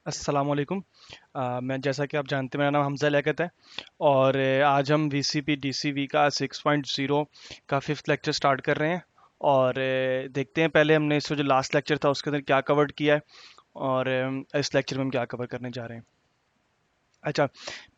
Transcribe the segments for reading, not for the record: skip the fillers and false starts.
अस्सलाम वालेकुम। मैं जैसा कि आप जानते हैं मेरा नाम हमज़ा लियाकत है और आज हम वीसीपी डीसीवी का 6.0 का फिफ्थ लेक्चर स्टार्ट कर रहे हैं। और देखते हैं पहले हमने इससे जो लास्ट लेक्चर था उसके अंदर क्या कवर्ड किया है और इस लेक्चर में हम क्या कवर करने जा रहे हैं। अच्छा,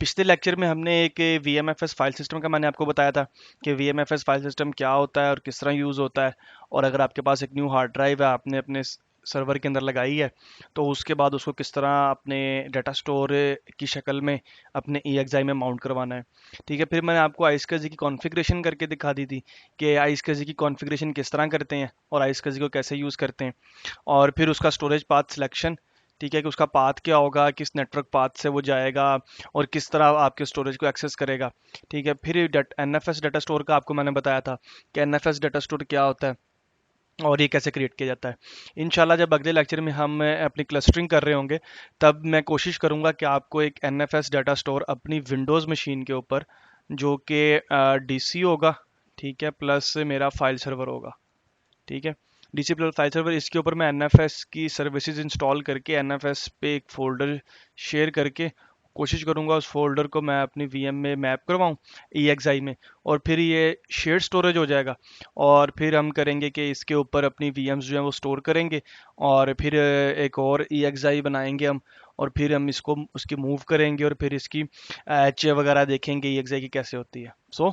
पिछले लेक्चर में हमने एक वीएमएफएस फाइल सिस्टम का मैंने आपको बताया था कि वीएमएफएस फाइल सिस्टम क्या होता है और किस तरह यूज़ होता है। और अगर आपके पास एक न्यू हार्ड ड्राइव है, आपने अपने सर्वर के अंदर लगाई है, तो उसके बाद उसको किस तरह अपने डाटा स्टोर की शक्ल में अपने EXI में माउंट करवाना है। ठीक है, फिर मैंने आपको आइसकजी की कॉन्फ़िगरेशन करके दिखा दी थी कि आइसकजी की कॉन्फ़िगरेशन किस तरह करते हैं और आइसकजी को कैसे यूज़ करते हैं। और फिर उसका स्टोरेज पाथ सिलेक्शन, ठीक है, कि उसका पाथ क्या होगा, किस नेटवर्क पाथ से वो जाएगा और किस तरह आपके स्टोरेज को एक्सेस करेगा। ठीक है, फिर NFS डाटा स्टोर का आपको मैंने बताया था कि NFS डाटा स्टोर क्या होता है और ये कैसे क्रिएट किया जाता है। इंशाल्लाह जब अगले लेक्चर में हम अपनी क्लस्टरिंग कर रहे होंगे, तब मैं कोशिश करूंगा कि आपको एक NFS डाटा स्टोर अपनी विंडोज़ मशीन के ऊपर, जो कि DC होगा, ठीक है, प्लस मेरा फाइल सर्वर होगा। ठीक है, डीसी प्लस फाइल सर्वर, इसके ऊपर मैं एनएफएस की सर्विसेज इंस्टॉल करके एनएफएस पे एक फ़ोल्डर शेयर करके कोशिश करूंगा उस फोल्डर को मैं अपनी वीएम में मैप करवाऊं, EXI में। और फिर ये शेयर स्टोरेज हो जाएगा और फिर हम करेंगे कि इसके ऊपर अपनी वीएम्स जो है वो स्टोर करेंगे और फिर एक और EXI बनाएंगे हम और फिर हम इसको उसकी मूव करेंगे और फिर इसकी एच वगैरह देखेंगे EXI की कैसे होती है।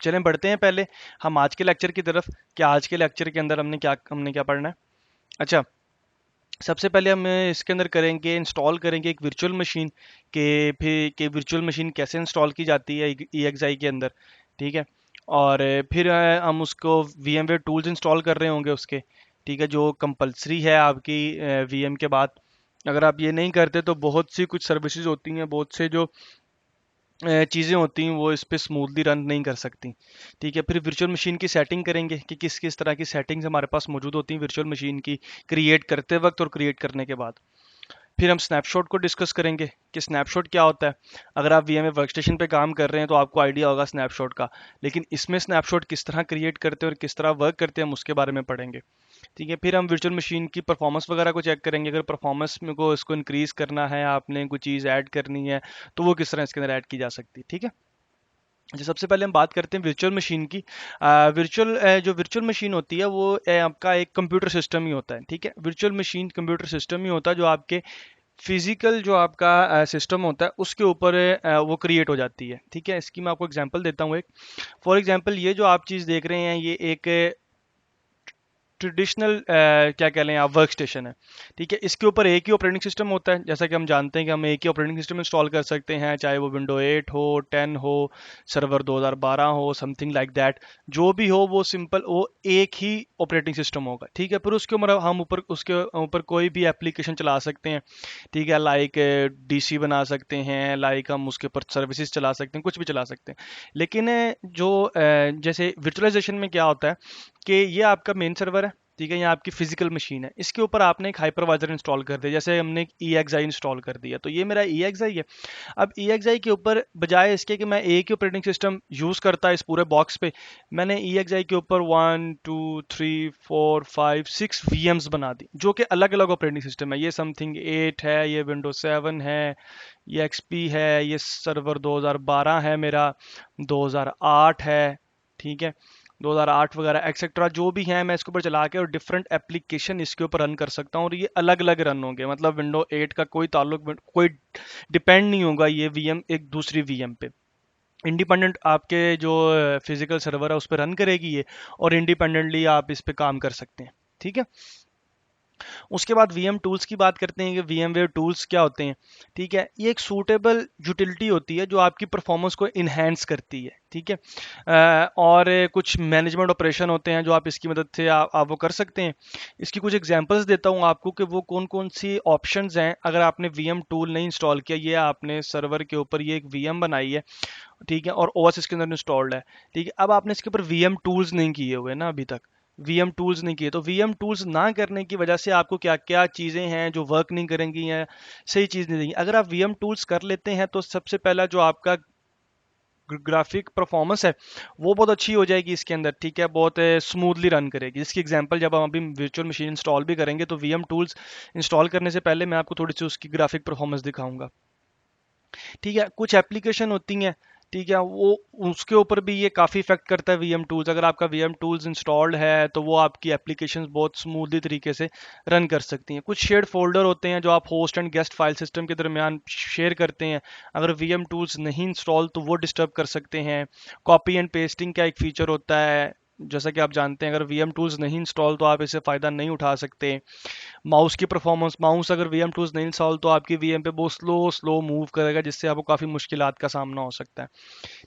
चलें बढ़ते हैं पहले हम आज के लेक्चर की तरफ कि आज के लेक्चर के अंदर हमने क्या पढ़ना है। अच्छा, सबसे पहले हम इसके अंदर करेंगे, इंस्टॉल करेंगे एक वर्चुअल मशीन के वर्चुअल मशीन कैसे इंस्टॉल की जाती है EXI के अंदर। ठीक है, और फिर हम उसको VMware टूल्स इंस्टॉल कर रहे होंगे उसके। ठीक है, जो कंपलसरी है आपकी VM के बाद। अगर आप ये नहीं करते तो बहुत सी कुछ सर्विसेज होती हैं, बहुत से जो चीज़ें होती हैं वो इस पे स्मूथली रन नहीं कर सकती। ठीक है, फिर वर्चुअल मशीन की सेटिंग करेंगे कि किस किस तरह की सेटिंग्स हमारे पास मौजूद होती हैं वर्चुअल मशीन की क्रिएट करते वक्त और क्रिएट करने के बाद। फिर हम स्नैपशॉट को डिस्कस करेंगे कि स्नैपशॉट क्या होता है। अगर आप VMware वर्कस्टेशन पे काम कर रहे हैं तो आपको आइडिया होगा स्नैपशॉट का, लेकिन इसमें स्नैपशॉट किस तरह क्रिएट करते हैं और किस तरह वर्क करते हैं हम उसके बारे में पढ़ेंगे। ठीक है, फिर हम वर्चुअल मशीन की परफॉर्मेंस वगैरह को चेक करेंगे। अगर परफॉर्मेंस में को इसको इंक्रीज करना है, आपने कोई चीज़ ऐड करनी है, तो वो किस तरह इसके अंदर ऐड की जा सकती है। ठीक है, अच्छा, सबसे पहले हम बात करते हैं वर्चुअल मशीन की। जो वर्चुअल मशीन होती है वो आपका एक कंप्यूटर सिस्टम ही होता है। ठीक है, वर्चुअल मशीन कंप्यूटर सिस्टम ही होता है जो आपके फिजिकल जो आपका सिस्टम होता है उसके ऊपर वो क्रिएट हो जाती है। ठीक है, इसकी मैं आपको एग्जांपल देता हूँ एक। फॉर एग्जांपल ये जो आप चीज़ देख रहे हैं ये एक ट्रेडिशनल क्या कह लें आप वर्क स्टेशन है। ठीक है, इसके ऊपर एक ही ऑपरेटिंग सिस्टम होता है। जैसा कि हम जानते हैं कि हम एक ही ऑपरेटिंग सिस्टम इंस्टॉल कर सकते हैं, चाहे वो विंडो 8 हो, 10 हो, सर्वर 2012 हो, समथिंग लाइक दैट। जो भी हो वो सिंपल वो एक ही ऑपरेटिंग सिस्टम होगा। ठीक है, फिर उसके ऊपर हम ऊपर उसके ऊपर कोई भी एप्लीकेशन चला सकते हैं। ठीक है, लाइक DC बना सकते हैं, लाइक हम उसके ऊपर सर्विसेज चला सकते हैं, कुछ भी चला सकते हैं। लेकिन जैसे वर्चुअलाइजेशन में क्या होता है कि ये आपका मेन सर्वर है। ठीक है, ये आपकी फिजिकल मशीन है, इसके ऊपर आपने एक हाइपरवाइजर इंस्टॉल कर दिया, जैसे हमने एक EXI इंस्टॉल कर दिया, तो ये मेरा EXI है। अब EXI के ऊपर बजाय इसके कि मैं एक ही ऑपरेटिंग सिस्टम यूज़ करता इस पूरे बॉक्स पे, मैंने EXI के ऊपर 1 2 3 4 5 6 VMs बना दी जो कि अलग अलग ऑपरेटिंग सिस्टम है। ये समथिंग 8 है, ये विंडोज 7 है, ये XP है, ये सर्वर 2012 है मेरा, 2008 है। ठीक है, 2008 वगैरह एक्सेट्रा जो भी हैं मैं इसके ऊपर चला के और डिफरेंट एप्लीकेशन इसके ऊपर रन कर सकता हूँ और ये अलग अलग रन होंगे। मतलब विंडो 8 का कोई ताल्लुक, कोई डिपेंड नहीं होगा ये VM एक दूसरी VM पे। इंडिपेंडेंट आपके जो फिजिकल सर्वर है उस पर रन करेगी ये, और इंडिपेंडेंटली आप इस पे काम कर सकते हैं। ठीक है, उसके बाद VM टूल्स की बात करते हैं कि VMware टूल्स क्या होते हैं। ठीक है, ये एक सूटेबल यूटिलिटी होती है जो आपकी परफॉर्मेंस को इन्हेंस करती है। ठीक है, और कुछ मैनेजमेंट ऑपरेशन होते हैं जो आप इसकी मदद से आप वो कर सकते हैं। इसकी कुछ एग्जांपल्स देता हूँ आपको कि वो कौन कौन सी ऑप्शंस हैं। अगर आपने VM टूल नहीं इंस्टॉल किया, ये आपने सर्वर के ऊपर ये एक VM बनाई है, ठीक है, और OS इसके अंदर इंस्टॉल्ड है। ठीक है, अब आपने इसके ऊपर VM टूल्स नहीं किए हुए ना अभी तक, VM टूल्स नहीं किए, तो VM टूल्स ना करने की वजह से आपको क्या क्या चीज़ें हैं जो वर्क नहीं करेंगी, या सही चीज़ नहीं देंगी। अगर आप VM टूल्स कर लेते हैं तो सबसे पहला जो आपका ग्राफिक परफॉर्मेंस है वो बहुत अच्छी हो जाएगी इसके अंदर, ठीक है, बहुत स्मूथली रन करेगी। इसकी एग्जांपल जब हम अभी वर्चुअल मशीन इंस्टॉल भी करेंगे तो वीएम टूल्स इंस्टॉल करने से पहले मैं आपको थोड़ी सी उसकी ग्राफिक परफॉर्मेंस दिखाऊंगा। ठीक है, कुछ एप्लीकेशन होती हैं, ठीक है, वो उसके ऊपर भी ये काफ़ी इफेक्ट करता है वीएम टूल्स। अगर आपका वीएम टूल्स इंस्टॉल्ड है तो वो आपकी एप्लीकेशंस बहुत स्मूथली तरीके से रन कर सकती हैं। कुछ शेयर्ड फोल्डर होते हैं जो आप host and guest file system के दरमियान शेयर करते हैं, अगर वीएम टूल्स नहीं इंस्टॉल तो वो डिस्टर्ब कर सकते हैं। कॉपी एंड पेस्टिंग का एक फीचर होता है, जैसा कि आप जानते हैं अगर वीएम टूल्स नहीं इंस्टॉल तो आप इससे फ़ायदा नहीं उठा सकते। माउस की परफॉर्मेंस, माउस अगर वीएम टूल्स नहीं इंस्टॉल तो आपकी वीएम पे बहुत स्लो स्लो मूव करेगा, जिससे आपको काफ़ी मुश्किलात का सामना हो सकता है।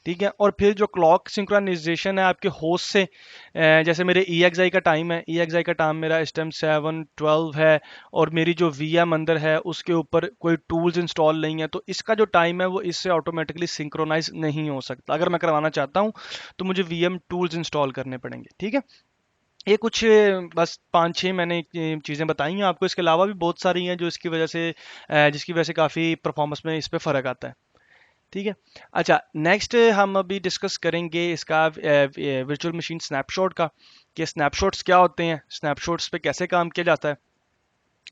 ठीक है, और फिर जो क्लॉक सिंक्रोनाइजेशन है आपके होस्ट से, जैसे मेरे EXI का टाइम है, EXI का टाइम मेरा इस टाइम 7:12 है और मेरी जो VM अंदर है उसके ऊपर कोई टूल्स इंस्टॉल नहीं है, तो इसका जो टाइम है वो इससे ऑटोमेटिकली सिंक्रोनाइज नहीं हो सकता। अगर मैं करवाना चाहता हूँ तो मुझे VM टूल्स इंस्टॉल करने पड़ेंगे। ठीक है, ये कुछ बस 5-6 मैंने चीज़ें बताई हैं आपको, इसके अलावा भी बहुत सारी हैं जो इसकी वजह से जिसकी वजह से काफ़ी परफॉर्मेंस में इस पे फ़र्क आता है। ठीक है, अच्छा, नेक्स्ट हम अभी डिस्कस करेंगे इसका वर्चुअल मशीन स्नैपशॉट का, कि स्नैपशॉट्स क्या होते हैं, स्नैपशॉट्स पे कैसे काम किया जाता है।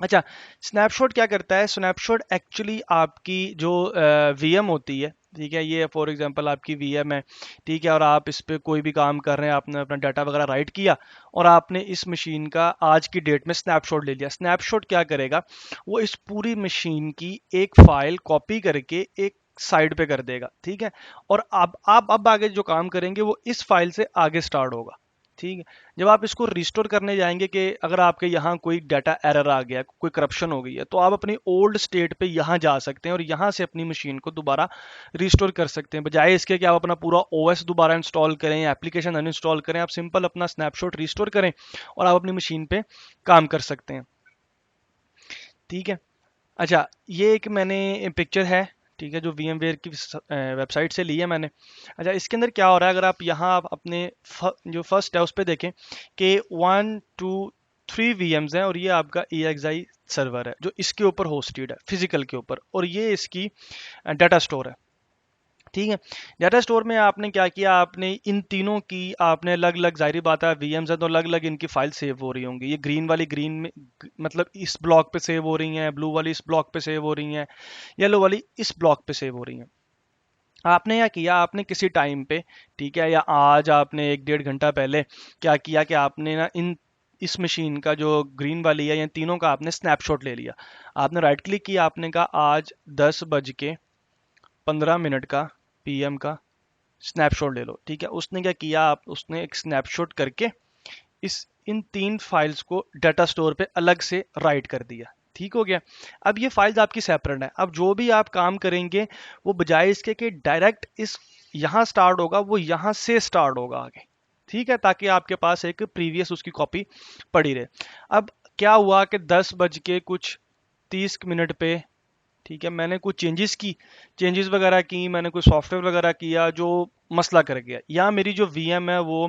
अच्छा, स्नैपशॉट क्या करता है, स्नैपशॉट एक्चुअली आपकी जो वीएम होती है, ठीक है, ये फॉर एग्जांपल आपकी वीएम है, ठीक है, और आप इस पे कोई भी काम कर रहे हैं, आपने अपना डाटा वगैरह राइट किया और आपने इस मशीन का आज की डेट में स्नैपशॉट ले लिया। स्नैपशॉट क्या करेगा, वो इस पूरी मशीन की एक फाइल कॉपी करके एक साइड पे कर देगा, ठीक है, और अब आगे जो काम करेंगे वो इस फाइल से आगे स्टार्ट होगा। ठीक है, जब आप इसको रिस्टोर करने जाएंगे कि अगर आपके यहाँ कोई डाटा एरर आ गया, कोई करप्शन हो गई है, तो आप अपनी ओल्ड स्टेट पे यहाँ जा सकते हैं और यहाँ से अपनी मशीन को दोबारा रिस्टोर कर सकते हैं, बजाय इसके कि आप अपना पूरा ओएस दोबारा इंस्टॉल करें, एप्लीकेशन अनइंस्टॉल करें। आप सिंपल अपना स्नैपशॉट रिस्टोर करें और आप अपनी मशीन पे काम कर सकते हैं। ठीक है, अच्छा, ये एक मैंने पिक्चर है, ठीक है, जो VMware की वेबसाइट से ली है मैंने। अच्छा, इसके अंदर क्या हो रहा है, अगर आप यहाँ आप अपने जो फर्स्ट है उस पर देखें कि 1 2 3 VMs हैं और ये आपका EXI सर्वर है जो इसके ऊपर होस्टेड है फिजिकल के ऊपर, और ये इसकी डाटा स्टोर है। ठीक है, डाटा स्टोर में आपने क्या किया, आपने इन तीनों की आपने अलग अलग, जाहिर बात है VMs है तो अलग अलग इनकी फाइल सेव हो रही होंगी। ये ग्रीन वाली ग्रीन में मतलब इस ब्लॉक पे सेव हो रही हैं, ब्लू वाली इस ब्लॉक पे सेव हो रही हैं, येलो वाली इस ब्लॉक पे सेव हो रही हैं। आपने क्या किया, आपने किसी टाइम पे, ठीक है, या आज आपने 1-1.5 घंटा पहले क्या किया कि आपने ना इन इस मशीन का जो ग्रीन वाली है या तीनों का आपने स्नैपशॉट ले लिया। आपने राइट क्लिक किया, आपने कहा आज 10:15 का PM का स्नैपशॉट ले लो। ठीक है, उसने क्या किया, आप उसने एक स्नैपशॉट करके इस इन 3 फाइल्स को डाटा स्टोर पे अलग से राइट कर दिया। ठीक हो गया, अब ये फाइल्स आपकी सेपरेट है। अब जो भी आप काम करेंगे वो बजाय इसके कि डायरेक्ट इस यहाँ स्टार्ट होगा, वो यहाँ से स्टार्ट होगा आगे। ठीक है, ताकि आपके पास एक प्रीवियस उसकी कॉपी पड़ी रहे। अब क्या हुआ कि 10:30 पे, ठीक है, मैंने कुछ चेंजेस वगैरह की, मैंने कोई सॉफ्टवेयर वगैरह किया जो मसला कर गया, या मेरी जो VM है वो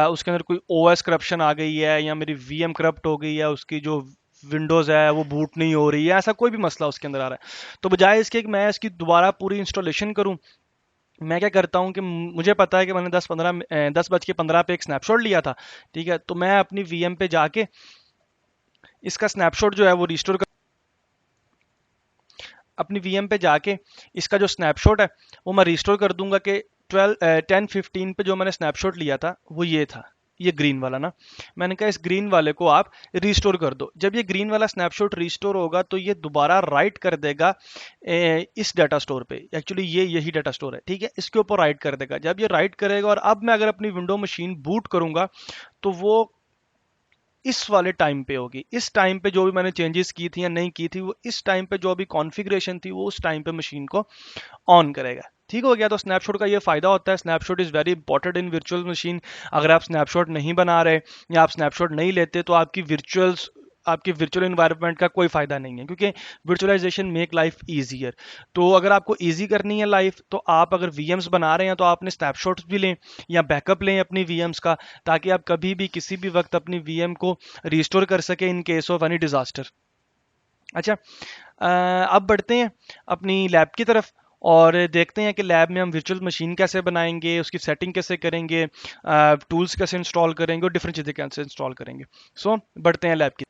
उसके अंदर कोई OS करप्शन आ गई है, या मेरी VM करप्ट हो गई है, उसकी जो विंडोज़ है वो बूट नहीं हो रही है, ऐसा कोई भी मसला उसके अंदर आ रहा है, तो बजाय इसके कि मैं इसकी दोबारा पूरी इंस्टॉलेशन करूं, मैं क्या करता हूं कि मुझे पता है कि मैंने 10:15 पे एक स्नैपशॉट लिया था, ठीक है, तो मैं अपनी VM पे जाके इसका स्नैपशॉट जो है वो रिस्टोर, अपनी VM पे जाके इसका जो स्नैपशॉट है वो मैं रिस्टोर कर दूंगा कि 10:15 पे जो मैंने स्नैपशॉट लिया था वो ये था, ये ग्रीन वाला ना। मैंने कहा इस ग्रीन वाले को आप रिस्टोर कर दो। जब ये ग्रीन वाला स्नैपशॉट रिस्टोर होगा तो ये दोबारा राइट कर देगा इस डाटा स्टोर पे, एक्चुअली ये यही डाटा स्टोर है, ठीक है, इसके ऊपर राइट कर देगा। जब ये राइट करेगा और अब मैं अगर अपनी विंडो मशीन बूट करूंगा तो वो इस वाले टाइम पे होगी। इस टाइम पे जो भी मैंने चेंजेस की थी या नहीं की थी, वो इस टाइम पे जो भी कॉन्फ़िगरेशन थी वो उस टाइम पे मशीन को ऑन करेगा। ठीक हो गया, तो स्नैपशॉट का ये फायदा होता है। Snapshot is very important in virtual machine. अगर आप स्नैपशॉट नहीं बना रहे या आप स्नैपशॉट नहीं लेते तो आपकी वर्चुअल इन्वायरमेंट का कोई फायदा नहीं है, क्योंकि वर्चुअलाइजेशन मेक लाइफ ईजियर। तो अगर आपको ईजी करनी है लाइफ, तो आप अगर VMs बना रहे हैं तो आपने स्नैपशॉट्स भी लें या बैकअप लें अपनी VMs का, ताकि आप कभी भी किसी भी वक्त अपनी VM को रिस्टोर कर सके in case of any disaster. अच्छा, अब बढ़ते हैं अपनी लैब की तरफ और देखते हैं कि लैब में हम वर्चुअल मशीन कैसे बनाएंगे, उसकी सेटिंग कैसे करेंगे, टूल्स कैसे इंस्टॉल करेंगे और डिफरेंट चीज़ें कैसे इंस्टॉल करेंगे। सो बढ़ते हैं लैब की।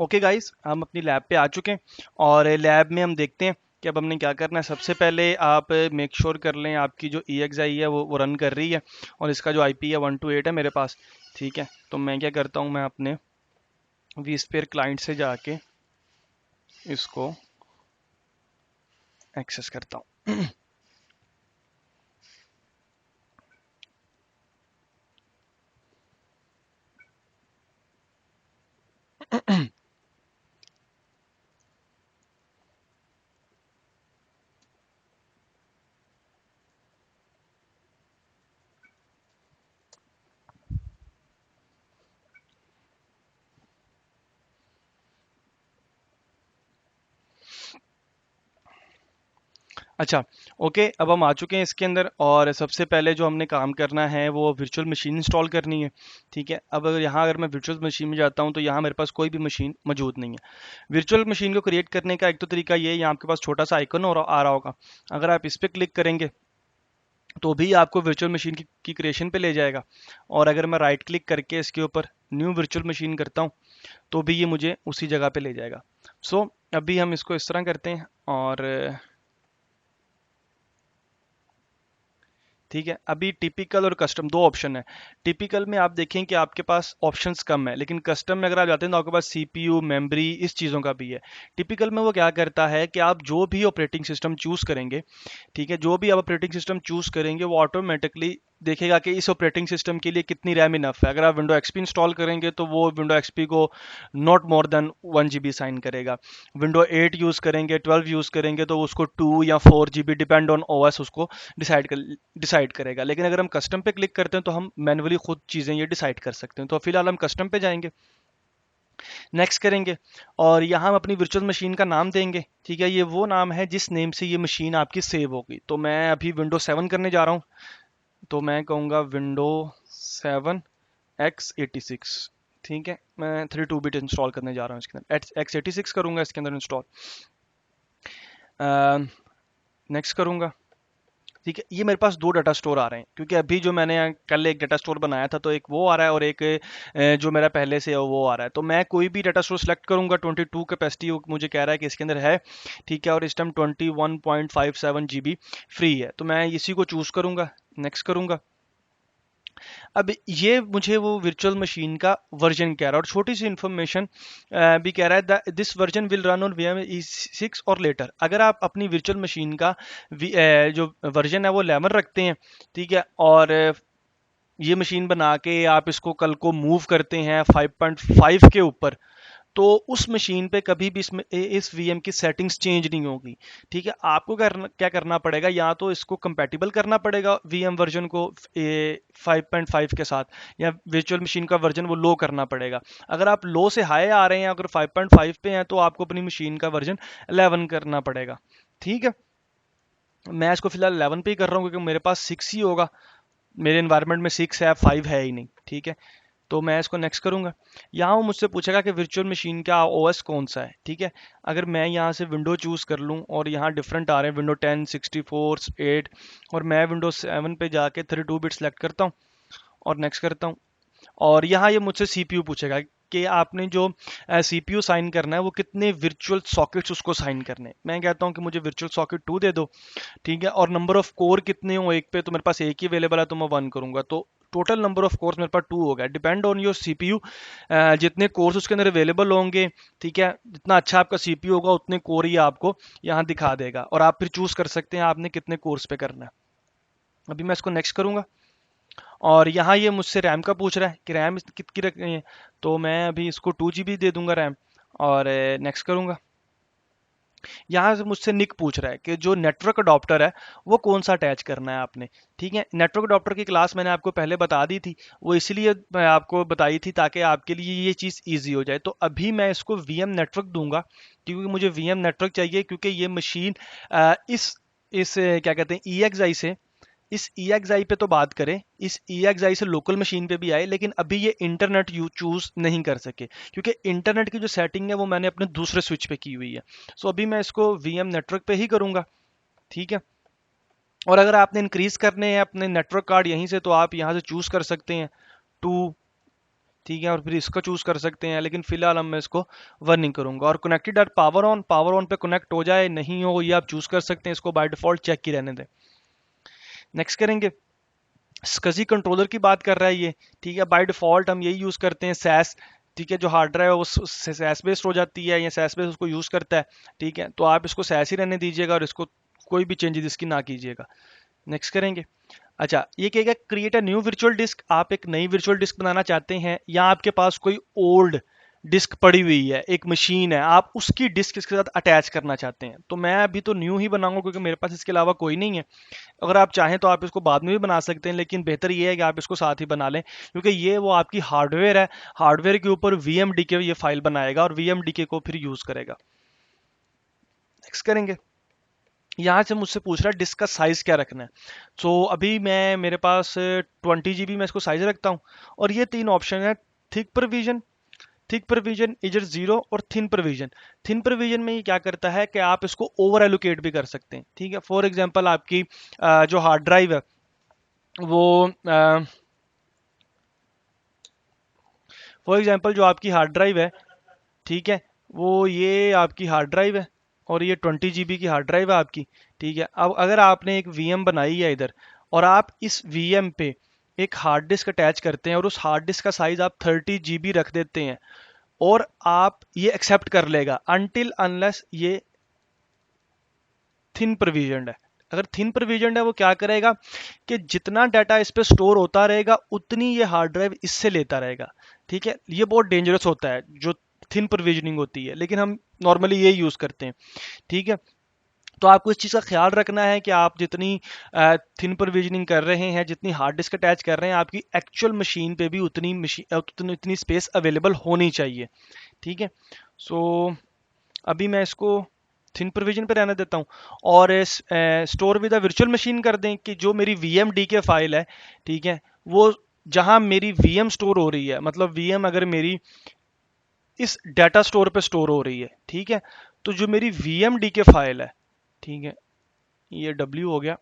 ओके गाइस, हम अपनी लैब पे आ चुके हैं और लैब में हम देखते हैं कि अब हमने क्या करना है। सबसे पहले आप मेक श्योर कर लें आपकी जो ई एक्स आई है वो रन कर रही है और इसका जो आईपी है 128 है मेरे पास। ठीक है, तो मैं क्या करता हूँ, मैं अपने vSphere क्लाइंट से जाके इसको एक्सेस करता हूँ। अच्छा, ओके, अब हम आ चुके हैं इसके अंदर और सबसे पहले जो हमने काम करना है वो वर्चुअल मशीन इंस्टॉल करनी है। ठीक है, अब यहाँ अगर मैं वर्चुअल मशीन में जाता हूँ तो यहाँ मेरे पास कोई भी मशीन मौजूद नहीं है। वर्चुअल मशीन को क्रिएट करने का एक तो तरीका ये है, यहाँ आपके पास छोटा सा आइकन आ रहा होगा, अगर आप इस पर क्लिक करेंगे तो भी आपको वर्चुअल मशीन की क्रिएशन पे ले जाएगा। और अगर मैं राइट क्लिक करके इसके ऊपर न्यू वर्चुअल मशीन करता हूँ तो भी ये मुझे उसी जगह पे ले जाएगा। सो अभी हम इसको इस तरह करते हैं और ठीक है, अभी टिपिकल और कस्टम दो ऑप्शन है। टिपिकल में आप देखें कि आपके पास ऑप्शंस कम है, लेकिन कस्टम में अगर आप जाते हैं तो आपके पास सीपीयू, मेमोरी, इस चीज़ों का भी है। टिपिकल में वो क्या करता है कि आप जो भी ऑपरेटिंग सिस्टम चूज़ करेंगे, ठीक है, जो भी आप ऑपरेटिंग सिस्टम चूज़ करेंगे वो ऑटोमेटिकली देखेगा कि इस ऑपरेटिंग सिस्टम के लिए कितनी रैम इनफ है। अगर आप विंडो एक्सपी इंस्टॉल करेंगे तो वो विंडो एक्सपी को not more than 1 GB sign करेगा। विंडो 8 यूज़ करेंगे, 12 यूज़ करेंगे तो उसको 2 या 4 GB डिपेंड ऑन ओएस उसको डिसाइड करेगा। लेकिन अगर हम कस्टम पे क्लिक करते हैं तो हम मैन्युअली खुद चीज़ें ये डिसाइड कर सकते हैं। तो फिलहाल हम कस्टम पे जाएंगे, नेक्स्ट करेंगे और यहाँ हम अपनी वर्चुअल मशीन का नाम देंगे। ठीक है, ये वो नाम है जिस नेम से ये मशीन आपकी सेव होगी। तो मैं अभी विंडो 7 करने जा रहा हूँ, तो मैं कहूँगा Windows 7 X86। ठीक है, मैं 32 बिट इंस्टॉल करने जा रहा हूँ इसके अंदर, X86 करूँगा इसके अंदर इंस्टॉल, नेक्स्ट करूँगा। ठीक है, ये मेरे पास दो डाटा स्टोर आ रहे हैं क्योंकि अभी जो मैंने कल एक डाटा स्टोर बनाया था तो एक वो आ रहा है और एक जो मेरा पहले से है वो आ रहा है। तो मैं कोई भी डाटा स्टोर सेलेक्ट करूंगा, 22 कैपेसिटी मुझे कह रहा है कि इसके अंदर है। ठीक है, और इस टाइम 21.57 GB फ्री है, तो मैं इसी को चूज़ करूंगा, नेक्स्ट करूंगा। अब ये मुझे वो वर्चुअल मशीन का वर्जन कह रहा है और छोटी सी इंफॉर्मेशन भी कह रहा है this version will run on VM6 और लेटर। अगर आप अपनी वर्चुअल मशीन का जो वर्जन है वो 11 रखते हैं, ठीक है, और ये मशीन बना के आप इसको कल को मूव करते हैं 5.5 के ऊपर, तो उस मशीन पे कभी भी इस वीएम की सेटिंग्स चेंज नहीं होगी। ठीक है, आपको क्या करना पड़ेगा, या तो इसको कंपैटिबल करना पड़ेगा वीएम वर्जन को 5.5 के साथ, या वर्चुअल मशीन का वर्जन वो लो करना पड़ेगा। अगर आप लो से हाई आ रहे हैं, अगर 5.5 पे हैं, तो आपको अपनी मशीन का वर्जन 11 करना पड़ेगा। ठीक है, मैं इसको फिलहाल 11 पे ही कर रहा हूँ क्योंकि मेरे पास 6 ही होगा, मेरे इन्वायरमेंट में 6 है, 5 है ही नहीं। ठीक है, तो मैं इसको नेक्स्ट करूंगा। यहाँ वो मुझसे पूछेगा कि वर्चुअल मशीन का ओएस कौन सा है। ठीक है, अगर मैं यहाँ से विंडो चूज़ कर लूँ और यहाँ डिफरेंट आ रहे हैं, विंडो 10, 64, 8, और मैं विंडो 7 पे जाके 32 बिट सेलेक्ट करता हूँ और नेक्स्ट करता हूँ। और यहाँ ये मुझसे सीपीयू पूछेगा कि आपने जो सीपीयू साइन करना है वो कितने वर्चुअल सॉकेट्स उसको साइन करने हैं। मैं कहता हूँ कि मुझे वर्चुअल सॉकेट 2 दे दो। ठीक है, और नंबर ऑफ कोर कितने हो एक पे, तो मेरे पास एक ही अवेलेबल है तो मैं 1 करूंगा। तो टोटल नंबर ऑफ कोर्स मेरे पास 2 हो गया। डिपेंड ऑन योर सीपीयू, जितने कोर्स उसके अंदर अवेलेबल होंगे, ठीक है, जितना अच्छा आपका सीपीयू होगा उतने कोर ही आपको यहाँ दिखा देगा और आप फिर चूज कर सकते हैं आपने कितने कोर्स पे करना है। अभी मैं इसको नेक्स्ट करूंगा और यहाँ ये मुझसे रैम का पूछ रहा है कि रैम कितनी रखनी है, तो मैं अभी इसको 2 GB दे दूंगा रैम और नेक्स्ट करूंगा। यहाँ से मुझसे निक पूछ रहा है कि जो नेटवर्क अडॉप्टर है वो कौन सा अटैच करना है आपने। ठीक है, नेटवर्क अडॉप्टर की क्लास मैंने आपको पहले बता दी थी, वो इसलिए मैं आपको बताई थी ताकि आपके लिए ये चीज़ इजी हो जाए। तो अभी मैं इसको वीएम नेटवर्क दूंगा क्योंकि मुझे वीएम नेटवर्क चाहिए, क्योंकि ये मशीन इस क्या कहते हैं EXI से इस EXI पे तो बात करें, इस EXI से लोकल मशीन पे भी आए, लेकिन अभी ये इंटरनेट यू चूज नहीं कर सके क्योंकि इंटरनेट की जो सेटिंग है वो मैंने अपने दूसरे स्विच पे की हुई है। सो अभी मैं इसको VM नेटवर्क पे ही करूंगा, ठीक है। और अगर आपने इंक्रीज करने हैं अपने नेटवर्क कार्ड यहीं से, तो आप यहाँ से चूज कर सकते हैं 2, ठीक है, और फिर इसका चूज कर सकते हैं, लेकिन फिलहाल हम मैं इसको 1 नहीं करूंगा। और कनेक्टेड एट पावर ऑन पे कनेक्ट हो जाए नहीं हो ये आप चूज कर सकते हैं, इसको बाय डिफॉल्ट चेक ही रहने दें। नेक्स्ट करेंगे, SCSI कंट्रोलर की बात कर रहा है ये, ठीक है। बाय डिफॉल्ट हम यही यूज करते हैं SAS, ठीक है। जो हार्ड ड्राइव है वो SAS बेस्ड हो जाती है, या SAS बेस्ड उसको यूज करता है, ठीक है। तो आप इसको SAS ही रहने दीजिएगा और इसको कोई भी चेंजेस इसकी ना कीजिएगा। नेक्स्ट करेंगे। अच्छा, ये कहेगा create a new virtual disc. आप एक नई वर्चुअल डिस्क बनाना चाहते हैं, या आपके पास कोई ओल्ड डिस्क पड़ी हुई है, एक मशीन है, आप उसकी डिस्क इसके साथ अटैच करना चाहते हैं, तो मैं अभी तो न्यू ही बनाऊंगा क्योंकि मेरे पास इसके अलावा कोई नहीं है। अगर आप चाहें तो आप इसको बाद में भी बना सकते हैं, लेकिन बेहतर ये है कि आप इसको साथ ही बना लें, क्योंकि ये वो आपकी हार्डवेयर है, हार्डवेयर के ऊपर VMDK ये फाइल बनाएगा और VMDK को फिर यूज करेगा। नेक्स्ट करेंगे। यहाँ से मुझसे पूछ रहा है डिस्क का साइज क्या रखना है। सो अभी मैं मेरे पास 20 GB मैं इसको साइज रखता हूँ, और ये 3 ऑप्शन है, थिक प्रोविजन, इजर जीरो और थिन प्रोविजन। थिन प्रोविजन में ये क्या करता है कि आप इसको ओवर एलोकेट भी कर सकते हैं, ठीक है। फॉर एग्जांपल आपकी जो हार्ड ड्राइव है वो फॉर एग्जांपल जो आपकी हार्ड ड्राइव है, ठीक है, वो ये आपकी हार्ड ड्राइव है और ये 20 GB की हार्ड ड्राइव है आपकी, ठीक है। अब अगर आपने एक VM बनाई है इधर, और आप इस VM पे एक हार्ड डिस्क अटैच करते हैं और उस हार्ड डिस्क का साइज आप 30 GB रख देते हैं, और आप ये एक्सेप्ट कर लेगा अनटिल अनलेस ये थिन प्रोविजन है। अगर थिन प्रोविजन है वो क्या करेगा कि जितना डाटा इस पे स्टोर होता रहेगा उतनी ये हार्ड ड्राइव इससे लेता रहेगा, ठीक है। ये बहुत डेंजरस होता है जो थिन प्रोविजनिंग होती है, लेकिन हम नॉर्मली ये यूज करते हैं, ठीक है। तो आपको इस चीज़ का ख्याल रखना है कि आप जितनी थिन प्रोविजनिंग कर रहे हैं, जितनी हार्ड डिस्क अटैच कर रहे हैं, आपकी एक्चुअल मशीन पे भी उतनी मशीन उतनी स्पेस अवेलेबल होनी चाहिए, ठीक है। सो अभी मैं इसको थिन प्रोविजन पे रहने देता हूँ, और store with a virtual machine कर दें कि जो मेरी VMDK फाइल है, ठीक है, वो जहाँ मेरी VM स्टोर हो रही है, मतलब VM अगर मेरी इस डाटा स्टोर पे स्टोर हो रही है, ठीक है, तो जो मेरी VMDK फाइल है, ठीक है, ये W हो गया,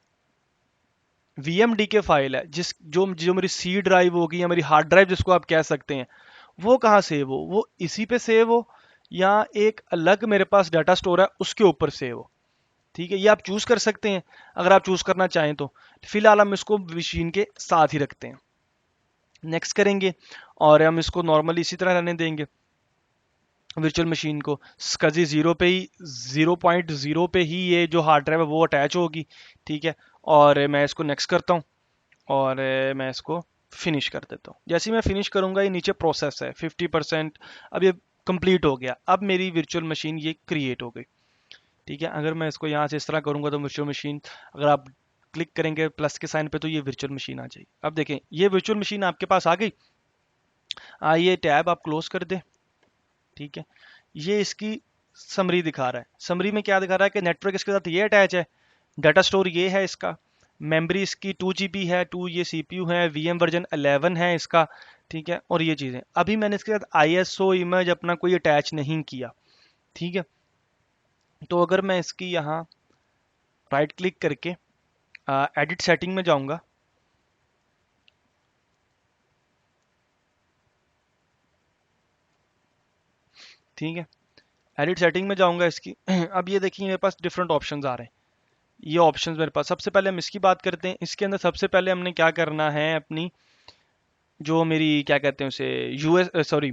VMDK फाइल है जिस जो जो मेरी C ड्राइव होगी या मेरी हार्ड ड्राइव जिसको आप कह सकते हैं, वो कहाँ सेव हो, वो इसी पे सेव हो या एक अलग मेरे पास डाटा स्टोर है उसके ऊपर सेव हो, ठीक है। ये आप चूज कर सकते हैं अगर आप चूज करना चाहें तो। फिलहाल हम इसको मशीन के साथ ही रखते हैं। नेक्स्ट करेंगे, और हम इसको नॉर्मली इसी तरह रहने देंगे वर्चुअल मशीन को। SCSI 0 पे ही 0.0 पे ही ये जो हार्ड ड्राइव है वो अटैच होगी, ठीक है। और मैं इसको नेक्स्ट करता हूँ, और मैं इसको फिनिश कर देता हूँ। जैसे ही मैं फिनिश करूंगा ये नीचे प्रोसेस है 50%, अब ये कंप्लीट हो गया, अब मेरी वर्चुअल मशीन ये क्रिएट हो गई, ठीक है। अगर मैं इसको यहाँ से इस तरह करूंगा तो वर्चुअल मशीन, अगर आप क्लिक करेंगे प्लस के साइन पे तो ये वर्चुअल मशीन आ जाएगी। अब देखें ये वर्चुअल मशीन आपके पास आ गई। ये टैब आप क्लोज कर दें, ठीक है। ये इसकी समरी दिखा रहा है। समरी में क्या दिखा रहा है कि नेटवर्क इसके साथ ये अटैच है, डाटा स्टोर ये है इसका, मेमोरी इसकी 2 GB है, 2 ये CPU है, VM वर्जन 11 है इसका, ठीक है। और ये चीज़ें अभी मैंने इसके साथ ISO इमेज अपना कोई अटैच नहीं किया, ठीक है। तो अगर मैं इसकी यहाँ राइट क्लिक करके एडिट सेटिंग में जाऊंगा, ठीक है, एडिट सेटिंग में जाऊंगा इसकी अब ये देखिए मेरे पास डिफरेंट ऑप्शंस आ रहे हैं। ये ऑप्शंस मेरे पास, सबसे पहले हम इसकी बात करते हैं। इसके अंदर सबसे पहले हमने क्या करना है, अपनी जो मेरी क्या कहते हैं उसे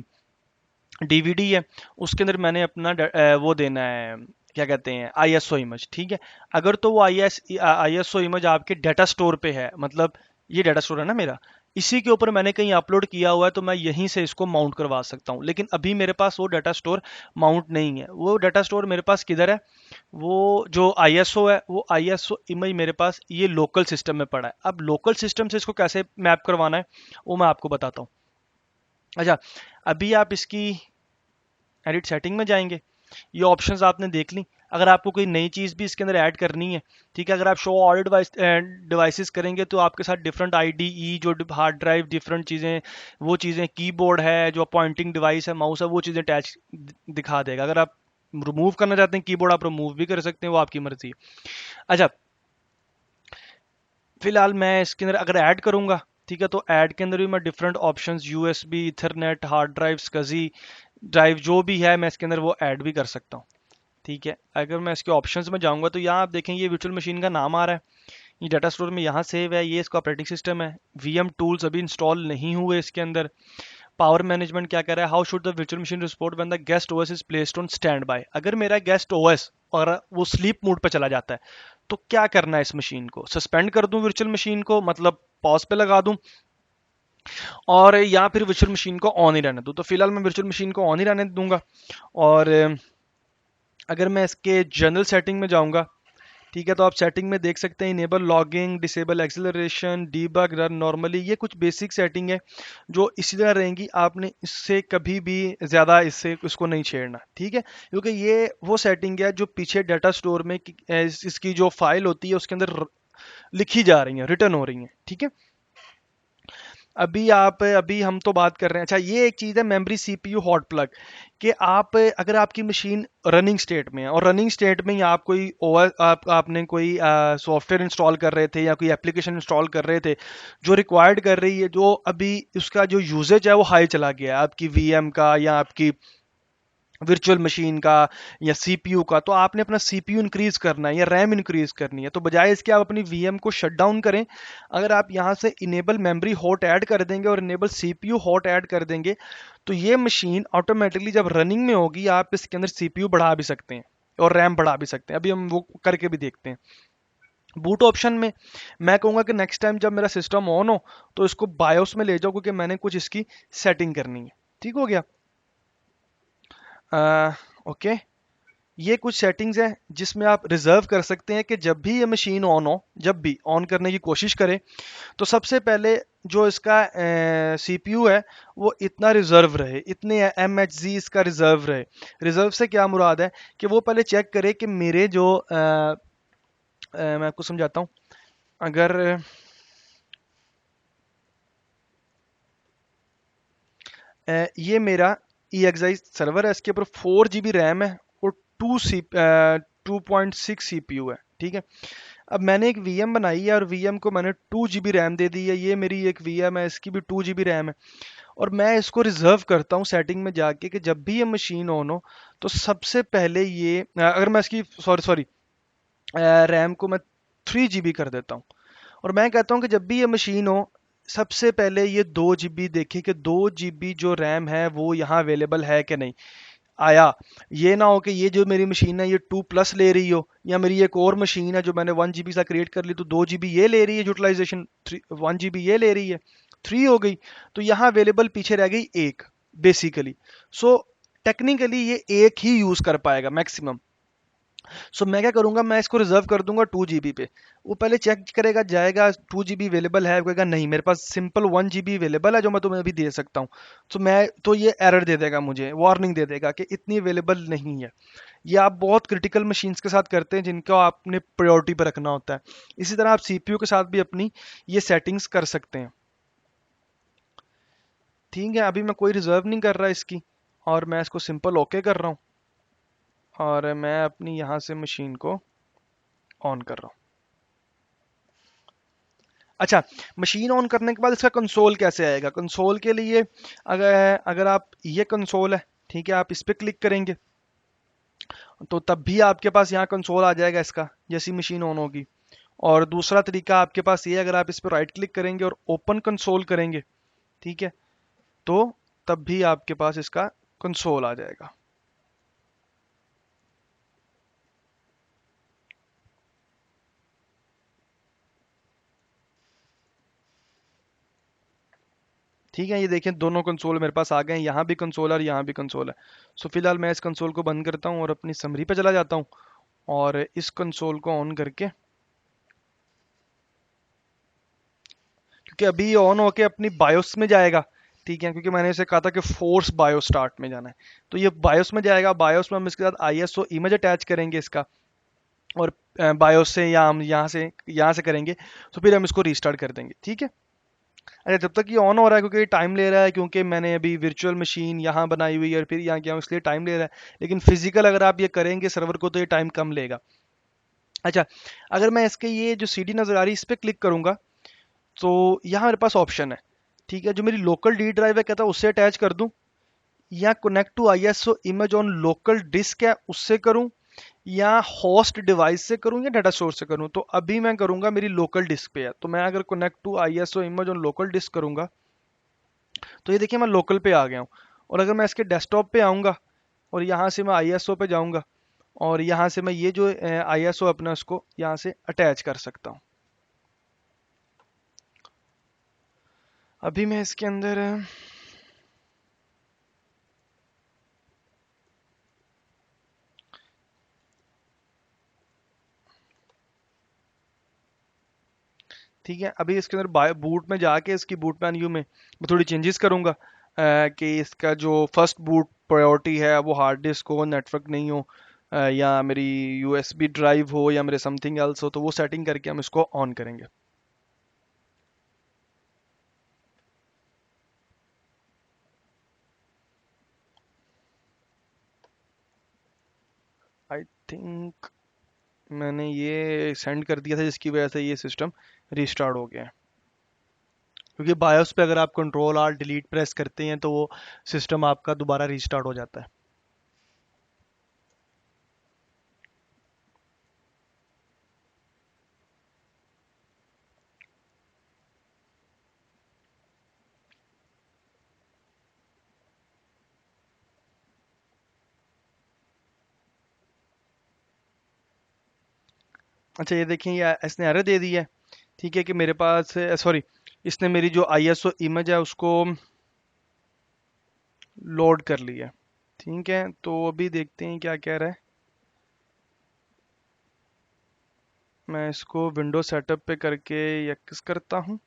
DVD है, उसके अंदर मैंने अपना वो देना है, क्या कहते हैं, ISO इमेज, ठीक है। अगर तो वो ISO इमेज आपके डाटा स्टोर पे है, मतलब ये डाटा स्टोर है ना मेरा, इसी के ऊपर मैंने कहीं अपलोड किया हुआ है, तो मैं यहीं से इसको माउंट करवा सकता हूँ। लेकिन अभी मेरे पास वो डाटा स्टोर माउंट नहीं है। वो डाटा स्टोर मेरे पास किधर है, वो जो ISO है, वो ISO इमेज मेरे पास ये लोकल सिस्टम में पड़ा है। अब लोकल सिस्टम से इसको कैसे मैप करवाना है वो मैं आपको बताता हूँ। अच्छा, अभी आप इसकी एडिट सेटिंग में जाएंगे, ये ऑप्शंस आपने देख ली। अगर आपको कोई नई चीज़ भी इसके अंदर ऐड करनी है, ठीक है, अगर आप शो ऑल डिवाइसेस करेंगे तो आपके साथ डिफरेंट आईडीई जो हार्ड ड्राइव डिफरेंट चीज़ें, वो चीज़ें, कीबोर्ड है, जो पॉइंटिंग डिवाइस है, माउस है, वो चीज़ें अटैच दिखा देगा। अगर आप रिमूव करना चाहते हैं कीबोर्ड, आप रिमूव भी कर सकते हैं, वो आपकी मर्जी है। अच्छा, फिलहाल मैं इसके अंदर अगर ऐड करूंगा, ठीक है, तो ऐड के अंदर भी मैं different options, USB, Ethernet, hard drive, SCSI drive जो भी है, मैं इसके अंदर वो ऐड भी कर सकता हूँ। ठीक है, अगर मैं इसके ऑप्शंस में जाऊंगा तो यहाँ आप देखेंगे ये वर्चुअल मशीन का नाम आ रहा है, ये डाटा स्टोर में यहाँ सेव है, ये इसका ऑपरेटिंग सिस्टम है। वीएम टूल्स अभी इंस्टॉल नहीं हुए इसके अंदर। पावर मैनेजमेंट क्या कह रहा है, how should the virtual machine respond when the guest OS is placed on standby. अगर मेरा गेस्ट ओएस और वो स्लीप मोड पे चला जाता है तो क्या करना है, इस मशीन को सस्पेंड कर दूं, वर्चुअल मशीन को मतलब पॉज पे लगा दूं, और या फिर वर्चुअल मशीन को ऑन ही रहने दूं। तो फिलहाल मैं वर्चुअल मशीन को ऑन ही रहने दूंगा। और अगर मैं इसके जनरल सेटिंग में जाऊंगा, ठीक है, तो आप सेटिंग में देख सकते हैं enable logging, disable acceleration, debug, run normally, ये कुछ बेसिक सेटिंग है जो इसी तरह रहेंगी। आपने इससे कभी भी ज़्यादा इससे उसको नहीं छेड़ना, ठीक है, क्योंकि ये वो सेटिंग है जो पीछे डाटा स्टोर में इसकी जो फाइल होती है उसके अंदर लिखी जा रही है, रिटर्न हो रही है। ठीक है, अभी हम तो बात कर रहे हैं। अच्छा, ये एक चीज़ है मेमोरी सीपीयू हॉट प्लग, कि आप अगर आपकी मशीन रनिंग स्टेट में है और रनिंग स्टेट में ही आप कोई ओएस आपने कोई सॉफ्टवेयर इंस्टॉल कर रहे थे या कोई एप्लीकेशन इंस्टॉल कर रहे थे जो रिक्वायर्ड कर रही है, जो अभी उसका जो यूजेज है वो हाई चला गया है आपकी वीएम का या आपकी वर्चुअल मशीन का या सीपीयू का, तो आपने अपना सीपीयू इंक्रीज करना है या रैम इंक्रीज करनी है, तो बजाय इसके आप अपनी वीएम को शट डाउन करें। अगर आप यहां से इनेबल मेमोरी हॉट ऐड कर देंगे और इनेबल सीपीयू हॉट ऐड कर देंगे, तो ये मशीन ऑटोमेटिकली जब रनिंग में होगी आप इसके अंदर सीपीयू बढ़ा भी सकते हैं और रैम बढ़ा भी सकते हैं। अभी हम वो करके भी देखते हैं। बूट ऑप्शन में मैं कहूंगा कि नेक्स्ट टाइम जब मेरा सिस्टम ऑन हो तो इसको बायोस में ले जाओ, क्योंकि मैंने कुछ इसकी सेटिंग करनी है। ठीक हो गया। ओके, ये कुछ सेटिंग्स हैं जिसमें आप रिजर्व कर सकते हैं कि जब भी ये मशीन ऑन हो, जब भी ऑन करने की कोशिश करें, तो सबसे पहले जो इसका सीपीयू है वो इतना रिजर्व रहे, इतने एमएचजी इसका रिजर्व रहे। रिजर्व से क्या मुराद है कि वो पहले चेक करे कि मेरे जो मैं आपको समझाता हूँ। अगर ये मेरा EXI सर्वर है, इसके ऊपर 4 GB रैम है और 2.6 CPU है। ठीक है, अब मैंने एक वीएम बनाई है और वीएम को मैंने 2 GB रैम दे दी है। ये मेरी एक वीएम है, इसकी भी 2 GB रैम है, और मैं इसको रिजर्व करता हूँ सेटिंग में जाके कि जब भी ये मशीन ऑन हो तो सबसे पहले ये अगर मैं इसकी सॉरी सॉरी रैम को मैं 3 GB कर देता हूँ, और मैं कहता हूँ कि जब भी ये मशीन हो सबसे पहले ये 2 GB देखे कि 2 GB जो रैम है वो यहाँ अवेलेबल है कि नहीं। आया, ये ना हो कि ये जो मेरी मशीन है ये 2+ ले रही हो, या मेरी एक और मशीन है जो मैंने 1 GB सा क्रिएट कर ली तो 2 GB ये ले रही है यूटिलाइजेशन, 1 GB ये ले रही है, 3 हो गई, तो यहाँ अवेलेबल पीछे रह गई एक बेसिकली। सो टेक्निकली ये एक ही यूज कर पाएगा मैक्सिमम। सो मैं क्या करूंगा, मैं इसको रिजर्व कर दूंगा 2 GB पे। वो पहले चेक करेगा, जाएगा 2 GB अवेलेबल है, कहेगा नहीं मेरे पास सिंपल 1 GB अवेलेबल है जो मैं तुम्हें अभी दे सकता हूँ। तो मैं तो ये एरर दे देगा, मुझे वार्निंग दे देगा कि इतनी अवेलेबल नहीं है। ये आप बहुत क्रिटिकल मशीन्स के साथ करते हैं जिनको आपने प्रायोरिटी पर रखना होता है। इसी तरह आप सीपीयू के साथ भी अपनी ये सेटिंग्स कर सकते हैं। ठीक है, अभी मैं कोई रिजर्व नहीं कर रहा इसकी, और मैं इसको सिंपल ओके कर रहा हूँ, और मैं अपनी यहाँ से मशीन को ऑन कर रहा हूँ। अच्छा, मशीन ऑन करने के बाद इसका कंसोल कैसे आएगा? कंसोल के लिए अगर अगर आप ये कंसोल है, ठीक है, आप इस पर क्लिक करेंगे तो तब भी आपके पास यहाँ कंसोल आ जाएगा इसका, जैसी मशीन ऑन होगी। और दूसरा तरीका आपके पास ये, अगर आप इस पर राइट क्लिक करेंगे और ओपन कंसोल करेंगे, ठीक है, तो तब भी आपके पास इसका कंसोल आ जाएगा। ठीक है, ये देखें दोनों कंसोल मेरे पास आ गए हैं, यहाँ भी कंसोल है और यहाँ भी कंसोल है। सो फिलहाल मैं इस कंसोल को बंद करता हूँ और अपनी समरी पे चला जाता हूँ, और इस कंसोल को ऑन करके, क्योंकि अभी ये ऑन होके अपनी बायोस में जाएगा, ठीक है, क्योंकि मैंने इसे कहा था कि फोर्स बायोस स्टार्ट में जाना है, तो ये बायोस में जाएगा। बायोस में हम इसके साथ आईएसओ इमेज अटैच करेंगे इसका, और बायोस से या हम यहाँ से करेंगे, तो फिर हम इसको रीस्टार्ट कर देंगे। ठीक है। अच्छा, जब तक ये ऑन हो रहा है, क्योंकि ये टाइम ले रहा है, क्योंकि मैंने अभी वर्चुअल मशीन यहाँ बनाई हुई है और फिर यहाँ किया हूँ, इसलिए टाइम ले रहा है। लेकिन फिजिकल अगर आप ये करेंगे सर्वर को, तो ये टाइम कम लेगा। अच्छा, अगर मैं इसके ये जो सीडी नज़र आ रही है इस पर क्लिक करूंगा, तो यहाँ मेरे पास ऑप्शन है। ठीक है, जो मेरी लोकल डी ड्राइव है, कहता है उससे अटैच कर दूं, या connect to ISO image on local disk है उससे करूं, या होस्ट डिवाइस से करूं, या डाटा सोर्स से करूं। तो अभी मैं करूंगा, मेरी लोकल डिस्क पे है, तो मैं अगर connect to ISO image on local disk करूंगा, तो ये देखिए मैं लोकल पे आ गया हूँ। और अगर मैं इसके डेस्कटॉप पे आऊँगा और यहाँ से मैं आईएसओ पे जाऊँगा, और यहाँ से मैं ये जो आईएसओ अपना उसको यहाँ से अटैच कर सकता हूँ। अभी मैं इसके अंदर ठीक है, अभी इसके अंदर बाय बूट में जाके इसकी बूट मेन्यू में मैं थोड़ी चेंजेस करूँगा, कि इसका जो फर्स्ट बूट प्रायोरिटी है वो हार्ड डिस्क हो, नेटवर्क नहीं हो, या मेरी यूएसबी ड्राइव हो, या मेरे समथिंग एल्स हो, तो वो सेटिंग करके हम इसको ऑन करेंगे। आई थिंक मैंने ये सेंड कर दिया था, जिसकी वजह से ये सिस्टम रीस्टार्ट हो गया है। क्योंकि बायोस पे अगर आप कंट्रोल आर डिलीट प्रेस करते हैं, तो वो सिस्टम आपका दोबारा रीस्टार्ट हो जाता है। अच्छा, ये देखें, ये इसने एरर दे दी है। ठीक है, कि मेरे पास, सॉरी, इसने मेरी जो आईएसओ इमेज है उसको लोड कर लिया है। ठीक है, तो अभी देखते हैं क्या कह रहा है। मैं इसको विंडो सेटअप पे करके यक्स करता हूँ।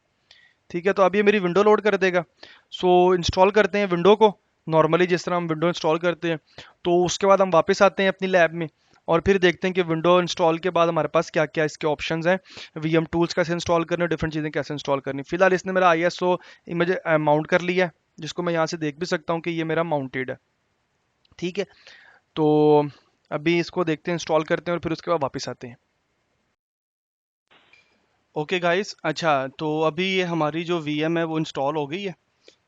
ठीक है, तो अब ये मेरी विंडो लोड कर देगा। सो इंस्टॉल करते हैं विंडो को, नॉर्मली जिस तरह हम विंडो इंस्टॉल करते हैं। तो उसके बाद हम वापस आते हैं अपनी लैब में, और फिर देखते हैं कि विंडो इंस्टॉल के बाद हमारे पास क्या क्या इसके ऑप्शंस हैं, वीएम टूल्स कैसे इंस्टॉल करने, डिफरेंट चीज़ें कैसे इंस्टॉल करनी। फिलहाल इसने मेरा आईएसओ इमेज माउंट कर लिया है, जिसको मैं यहाँ से देख भी सकता हूँ कि ये मेरा माउंटेड है। ठीक है, तो अभी इसको देखते हैं, इंस्टॉल करते हैं, और फिर उसके बाद वापस आते हैं। ओके गाइस, अच्छा, तो अभी ये हमारी जो वीएम है वो इंस्टॉल हो गई है।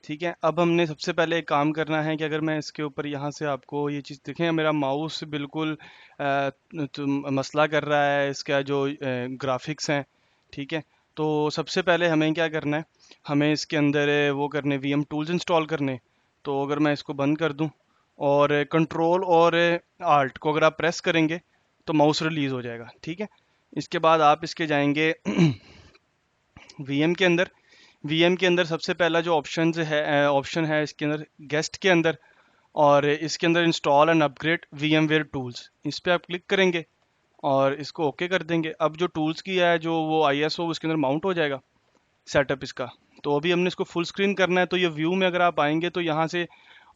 ठीक है, अब हमने सबसे पहले एक काम करना है कि अगर मैं इसके ऊपर यहाँ से आपको ये चीज़ दिखें, मेरा माउस बिल्कुल मसला कर रहा है, इसका जो ग्राफिक्स हैं। ठीक है, तो सबसे पहले हमें क्या करना है, हमें इसके अंदर वो करने वीएम टूल्स इंस्टॉल करने। तो अगर मैं इसको बंद कर दूं, और कंट्रोल और आल्ट को अगर आप प्रेस करेंगे, तो माउस रिलीज़ हो जाएगा। ठीक है, इसके बाद आप इसके जाएंगे वीएम के अंदर। वीएम के अंदर सबसे पहला जो ऑप्शन है इसके अंदर गेस्ट के अंदर, और इसके अंदर install and upgrade VMware tools, इस पे आप क्लिक करेंगे और इसको ओके कर देंगे। अब जो टूल्स की है, जो वो आईएसओ उसके अंदर माउंट हो जाएगा सेटअप इसका। तो अभी हमने इसको फुल स्क्रीन करना है, तो ये व्यू में अगर आप आएंगे तो यहाँ से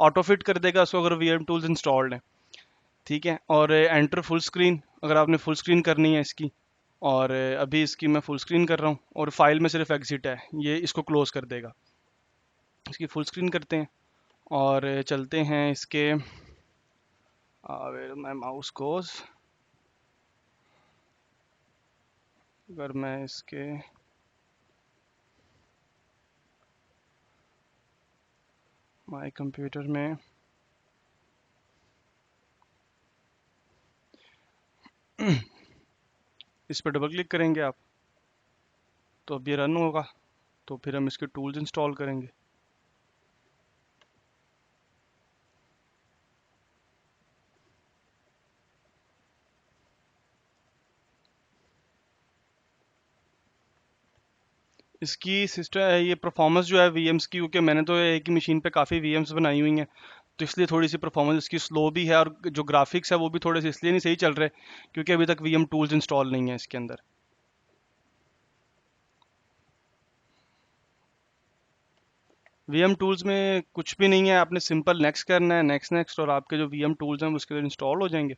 ऑटो फिट कर देगा उसको, अगर वीएम टूल्स इंस्टॉल्ड है। ठीक है, और एंटर फुल स्क्रीन अगर आपने फुल स्क्रीन करनी है इसकी। और अभी इसकी मैं फुल स्क्रीन कर रहा हूँ, और फाइल में सिर्फ एग्जिट है, ये इसको क्लोज कर देगा। इसकी फुल स्क्रीन करते हैं और चलते हैं इसके, वेयर माय माउस गोज, अगर मैं इसके माय कंप्यूटर में इस पर डबल क्लिक करेंगे आप, तो अब ये रन होगा। तो फिर हम इसके टूल्स इंस्टॉल करेंगे। इसकी सिस्टम ये परफॉर्मेंस जो है वीएम्स की, क्योंकि मैंने तो एक ही मशीन पे काफ़ी वीएम्स बनाई हुई हैं, तो इसलिए थोड़ी सी परफॉर्मेंस इसकी स्लो भी है, और जो ग्राफिक्स है वो भी थोड़े से इसलिए नहीं सही चल रहे, क्योंकि अभी तक वीएम टूल्स इंस्टॉल नहीं है इसके अंदर। वीएम टूल्स में कुछ भी नहीं है, आपने सिंपल नेक्स्ट करना है, नेक्स्ट नेक्स्ट, और आपके जो वीएम टूल्स हैं वो उसके अंदर इंस्टॉल हो जाएंगे।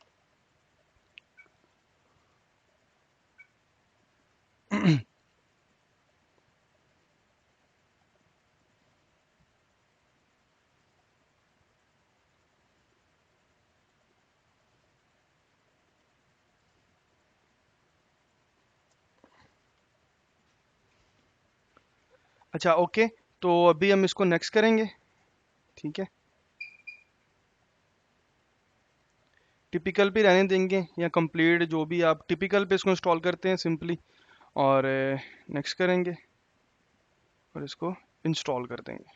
अच्छा ओके, तो अभी हम इसको नेक्स्ट करेंगे, ठीक है। टिपिकल पे रहने देंगे या कंप्लीट, जो भी आप टिपिकल पे इसको इंस्टॉल करते हैं सिंपली, और नेक्स्ट करेंगे और इसको इंस्टॉल कर देंगे।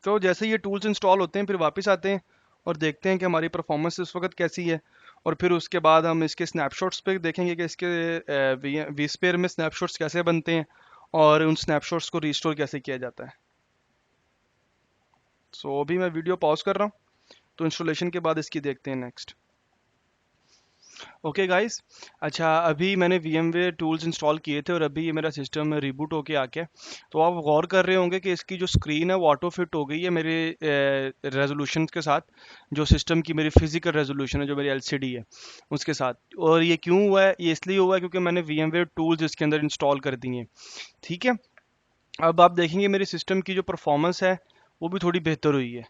तो जैसे ये टूल्स इंस्टॉल होते हैं फिर वापस आते हैं और देखते हैं कि हमारी परफॉर्मेंस इस वक्त कैसी है, और फिर उसके बाद हम इसके स्नैपशॉट्स पे देखेंगे कि इसके वी स्पेयर में स्नैपशॉट्स कैसे बनते हैं और उन स्नैपशॉट्स को रिस्टोर कैसे किया जाता है। सो अभी मैं वीडियो पॉज कर रहा हूँ, तो इंस्टॉलेशन के बाद इसकी देखते हैं नेक्स्ट। ओके गाइस, अच्छा अभी मैंने VMware टूल्स इंस्टॉल किए थे और अभी ये मेरा सिस्टम रिबूट होके आ गया। तो आप गौर कर रहे होंगे कि इसकी जो स्क्रीन है वो ऑटो फिट हो गई है मेरे रेजोल्यूशन के साथ, जो सिस्टम की मेरी फिजिकल रेजोल्यूशन है, जो मेरी LCD है उसके साथ। और ये क्यों हुआ है? ये इसलिए हुआ है क्योंकि मैंने VMware टूल्स इसके अंदर इंस्टॉल कर दिए हैं, ठीक है। अब आप देखेंगे मेरे सिस्टम की जो परफॉर्मेंस है वो भी थोड़ी बेहतर हुई है।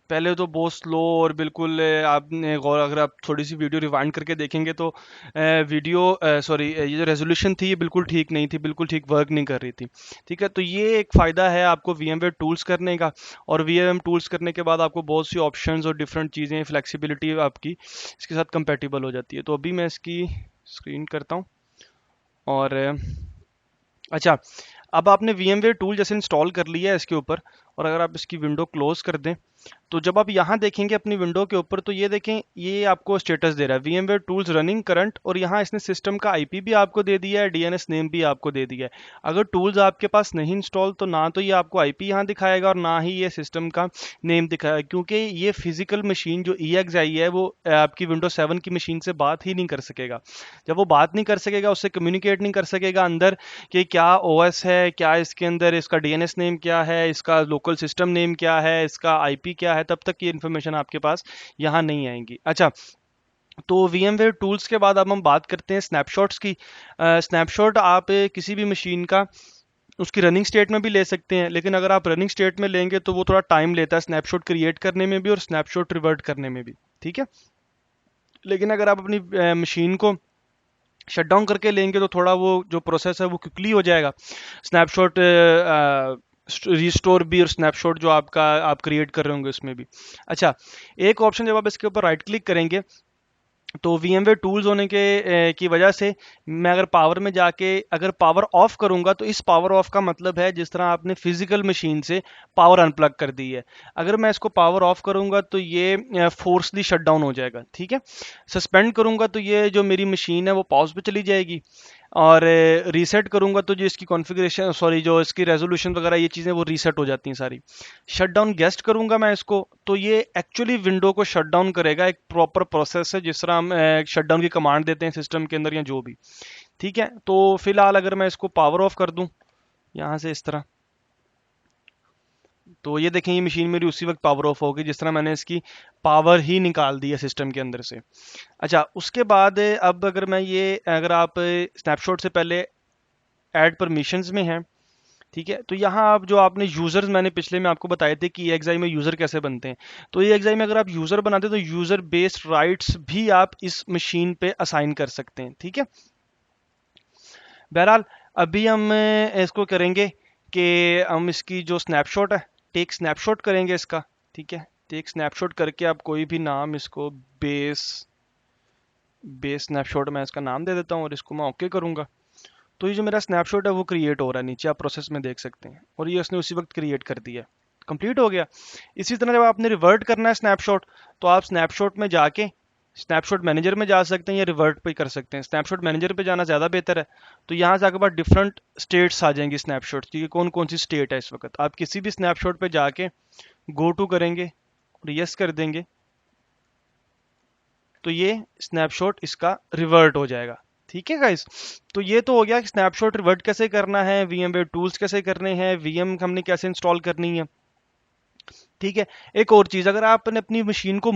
पहले तो बहुत स्लो और बिल्कुल आपने गौर, अगर आप थोड़ी सी वीडियो रिवाइंड करके देखेंगे तो वीडियो सॉरी ये जो रेजोल्यूशन थी ये बिल्कुल ठीक नहीं थी, बिल्कुल ठीक वर्क नहीं कर रही थी, ठीक है। तो ये एक फ़ायदा है आपको VMware टूल्स करने का, और VM टूल्स करने के बाद आपको बहुत सी ऑप्शंस और डिफरेंट चीज़ें, फ्लेक्सिबिलिटी आपकी इसके साथ कंपेटिबल हो जाती है। तो अभी मैं इसकी स्क्रीन करता हूँ, और अच्छा, अब आपने VMware टूल जैसे इंस्टॉल कर लिया है इसके ऊपर, और अगर आप इसकी विंडो क्लोज कर दें, तो जब आप यहाँ देखेंगे अपनी विंडो के ऊपर, तो ये देखें ये आपको स्टेटस दे रहा है VMware टूल्स रनिंग करंट, और यहाँ इसने सिस्टम का IP भी आपको दे दिया है, DNS नेम भी आपको दे दिया है। अगर टूल्स आपके पास नहीं इंस्टॉल, तो ना तो ये आपको IP यहाँ दिखाएगा और ना ही ये सिस्टम का नेम दिखाएगा, क्योंकि ये फिजिकल मशीन जो EXI है वो आपकी Windows 7 की मशीन से बात ही नहीं कर सकेगा। जब वो बात नहीं कर सकेगा, उससे कम्युनिकेट नहीं कर सकेगा अंदर कि क्या OS है, क्या इसके अंदर इसका DNS नेम क्या है, इसका लोकल सिस्टम नेम क्या है, इसका IP क्या है, तब तक ये इन्फॉर्मेशन आपके पास यहाँ नहीं आएंगी। अच्छा, तो VMware टूल्स के बाद अब हम बात करते हैं स्नैपशॉट्स की। स्नैपशॉट आप किसी भी मशीन का उसकी रनिंग स्टेट में भी ले सकते हैं, लेकिन अगर आप रनिंग स्टेट में लेंगे तो वो थोड़ा टाइम लेता है स्नैपशॉट क्रिएट करने में भी और स्नैपशॉट रिवर्ट करने में भी, ठीक है। लेकिन अगर आप अपनी मशीन को शट डाउन करके लेंगे तो थोड़ा वो जो प्रोसेस है वो क्विकली हो जाएगा, स्नैपशॉट रिस्टोर भी और स्नैपशॉट जो आपका आप क्रिएट कर रहे होंगे उसमें भी। अच्छा, एक ऑप्शन जब आप इसके ऊपर राइट क्लिक करेंगे, तो VMware टूल्स होने की वजह से मैं अगर पावर में जाके अगर पावर ऑफ करूंगा, तो इस पावर ऑफ का मतलब है जिस तरह आपने फिजिकल मशीन से पावर अनप्लग कर दी है। अगर मैं इसको पावर ऑफ करूंगा तो ये फोर्सली शट डाउन हो जाएगा, ठीक है। सस्पेंड करूंगा तो ये जो मेरी मशीन है वो पॉज पे चली जाएगी, और रीसेट करूंगा तो जो इसकी कॉन्फ़िगरेशन सॉरी जो इसकी रेजोल्यूशन वगैरह ये चीज़ें वो रीसेट हो जाती हैं सारी। शट डाउन गेस्ट करूंगा मैं इसको, तो ये एक्चुअली विंडो को शट डाउन करेगा, एक प्रॉपर प्रोसेस है जिस तरह हम शट डाउन की कमांड देते हैं सिस्टम के अंदर या जो भी, ठीक है। तो फिलहाल अगर मैं इसको पावर ऑफ कर दूं यहाँ से इस तरह, तो ये देखें ये मशीन मेरी उसी वक्त पावर ऑफ होगी जिस तरह मैंने इसकी पावर ही निकाल दी है सिस्टम के अंदर से। अच्छा, उसके बाद अब अगर मैं ये अगर आप स्नैपशॉट से पहले ऐड परमिशंस में हैं, ठीक है, तो यहाँ आप जो आपने यूजर्स मैंने पिछले में आपको बताए थे कि EXI में यूजर कैसे बनते हैं, तो EXI में अगर आप यूजर बनाते हैं तो यूजर बेस्ड राइट्स भी आप इस मशीन पे असाइन कर सकते हैं, ठीक है। बहरहाल अभी हम इसको करेंगे कि हम इसकी जो स्नैपशॉट है, टेक स्नैपशॉट करेंगे इसका, ठीक है। टेक स्नैपशॉट करके आप कोई भी नाम इसको बेस बेस स्नैपशॉट मैं इसका नाम दे देता हूँ और इसको मैं ओके करूँगा। तो ये जो मेरा स्नैपशॉट है वो क्रिएट हो रहा है, नीचे आप प्रोसेस में देख सकते हैं, और ये उसने उसी वक्त क्रिएट कर दिया, कंप्लीट हो गया। इसी तरह जब आपने रिवर्ट करना है स्नैपशॉट, तो आप स्नैपशॉट में जाके स्नैपशॉट मैनेजर में जा सकते हैं या रिवर्ट पे कर सकते हैं। स्नैपशॉट मैनेजर पे जाना ज़्यादा बेहतर है, तो यहाँ से आपके पास डिफरेंट स्टेट्स आ जाएंगी स्नैपशॉट की, कौन कौन सी स्टेट है इस वक्त। आप किसी भी स्नैपशॉट पे जाके गो टू करेंगे और यस कर देंगे, तो ये स्नैपशॉट इसका रिवर्ट हो जाएगा, ठीक है गाइस। तो ये तो हो गया कि स्नैपशॉट रिवर्ट कैसे करना है, VMware टूल्स कैसे करने हैं, VM हमने कैसे इंस्टॉल करनी है। ठीक है। एक और चीज़, अगर आपने अपनी मशीन को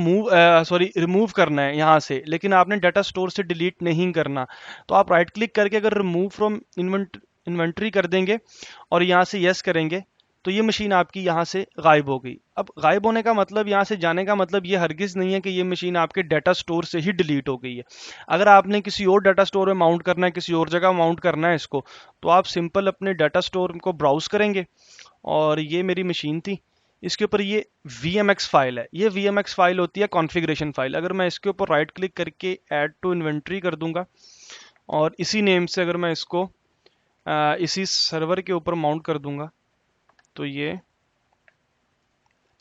रिमूव करना है यहाँ से, लेकिन आपने डाटा स्टोर से डिलीट नहीं करना, तो आप राइट क्लिक करके अगर रिमूव फ्रॉम इन्वेंट्री कर देंगे और यहाँ से यस करेंगे, तो ये मशीन आपकी यहाँ से गायब हो गई। अब गायब होने का मतलब, यहाँ से जाने का मतलब ये हरगिज़ नहीं है कि ये मशीन आपके डाटा स्टोर से ही डिलीट हो गई है। अगर आपने किसी और डाटा स्टोर में माउंट करना है, किसी और जगह माउंट करना है इसको, तो आप सिंपल अपने डाटा स्टोर को ब्राउज करेंगे, और ये मेरी मशीन थी, इसके ऊपर ये VMX फाइल है। ये VMX फाइल होती है कॉन्फ़िगरेशन फाइल। अगर मैं इसके ऊपर राइट क्लिक करके ऐड टू इन्वेंट्री कर दूंगा, और इसी नेम से अगर मैं इसको इसी सर्वर के ऊपर माउंट कर दूंगा, तो ये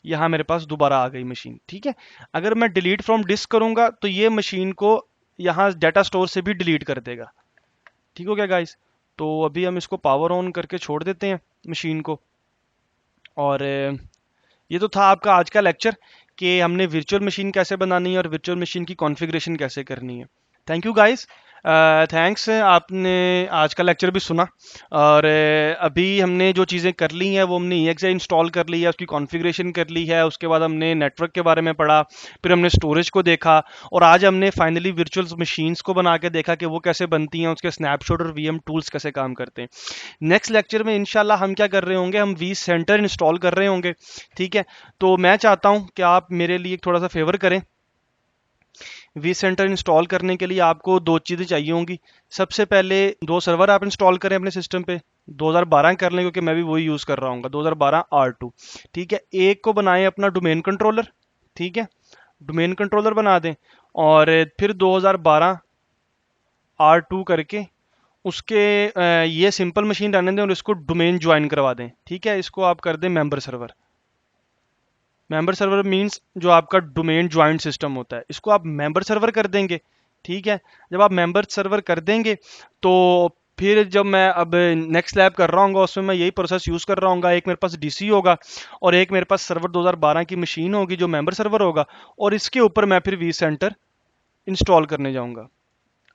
यहाँ मेरे पास दोबारा आ गई मशीन। ठीक है। अगर मैं डिलीट फ्रॉम डिस्क करूंगा, तो ये मशीन को यहाँ डाटा स्टोर से भी डिलीट कर देगा। ठीक हो गया गाइस। तो अभी हम इसको पावर ऑन करके छोड़ देते हैं मशीन को। और ये तो था आपका आज का लेक्चर कि हमने वर्चुअल मशीन कैसे बनानी है और वर्चुअल मशीन की कॉन्फ़िगरेशन कैसे करनी है। Thank you guys. थैंक्स, आपने आज का लेक्चर भी सुना। और अभी हमने जो चीज़ें कर ली हैं वो हमने EXE इंस्टॉल कर ली है, उसकी कॉन्फ़िगरेशन कर ली है, उसके बाद हमने नेटवर्क के बारे में पढ़ा, फिर हमने स्टोरेज को देखा, और आज हमने फाइनली वर्चुअल मशीन्स को बना के देखा कि वो कैसे बनती हैं, उसके स्नैपशॉट और VM टूल्स कैसे काम करते हैं। नेक्स्ट लेक्चर में इंशाल्लाह हम क्या कर रहे होंगे, हम vCenter इंस्टॉल कर रहे होंगे। ठीक है। तो मैं चाहता हूं कि आप मेरे लिए थोड़ा सा फेवर करें। vCenter इंस्टॉल करने के लिए आपको दो चीज़ें चाहिए होंगी। सबसे पहले दो सर्वर आप इंस्टॉल करें अपने सिस्टम पे, 2012 कर लें, क्योंकि मैं भी वही यूज़ कर रहा हूँ, 2012 R2। ठीक है। एक को बनाएं अपना डोमेन कंट्रोलर। ठीक है। डोमेन कंट्रोलर बना दें, और फिर 2012 R2 करके उसके ये सिंपल मशीन रहने दें और इसको डोमेन ज्वाइन करवा दें। ठीक है। इसको आप कर दें member server. Member server means जो आपका डोमेन ज्वाइंट सिस्टम होता है, इसको आप मेंबर सर्वर कर देंगे। ठीक है। जब आप मेंबर सर्वर कर देंगे, तो फिर जब मैं अब नेक्स्ट लैब कर रहा हूँ उसमें मैं यही प्रोसेस यूज़ कर रहा हूँ। एक मेरे पास डीसी होगा, और एक मेरे पास सर्वर 2012 की मशीन होगी जो मेंबर सर्वर होगा, और इसके ऊपर मैं फिर vCenter इंस्टॉल करने जाऊँगा।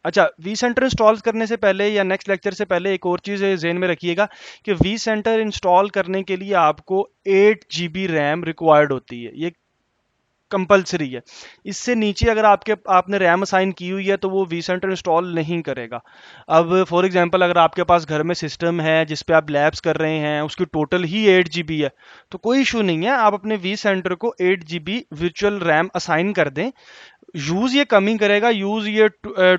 अच्छा, vCenter इंस्टॉल करने से पहले या नेक्स्ट लेक्चर से पहले एक और चीज़ ज़हन में रखिएगा कि vCenter इंस्टॉल करने के लिए आपको 8 GB रैम रिक्वायर्ड होती है। ये कंपलसरी है। इससे नीचे अगर आपने रैम असाइन की हुई है, तो वो vCenter इंस्टॉल नहीं करेगा। अब फॉर एग्जांपल, अगर आपके पास घर में सिस्टम है जिस पे आप लैब्स कर रहे हैं, उसकी टोटल ही 8 GB है, तो कोई इशू नहीं है, आप अपने vCenter को 8 GB वर्चुअल रैम असाइन कर दें। यूज ये कम ही करेगा, यूज ये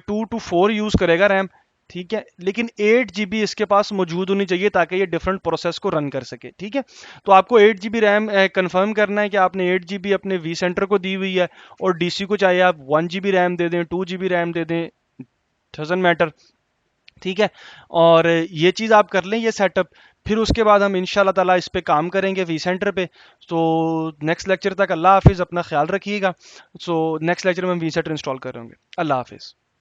2 to 4 यूज करेगा रैम। ठीक है। लेकिन 8 GB इसके पास मौजूद होनी चाहिए ताकि ये डिफरेंट प्रोसेस को रन कर सके। ठीक है। तो आपको 8 GB रैम कंफर्म करना है कि आपने 8 GB अपने vCenter को दी हुई है, और डीसी को चाहे आप 1 GB रैम दे दें, 2 GB रैम दे दें, डजंट मैटर। ठीक है। और ये चीज़ आप कर लें, ये सेटअप। फिर उसके बाद हम इंशाल्लाह ताला इस पे काम करेंगे vCenter पे। तो नेक्स्ट लेक्चर तक अल्लाह हाफिज़, अपना ख्याल रखिएगा। सो नेक्स्ट लेक्चर में हम vCenter इंस्टॉल कर रहे होंगे। अल्लाह हाफिज़।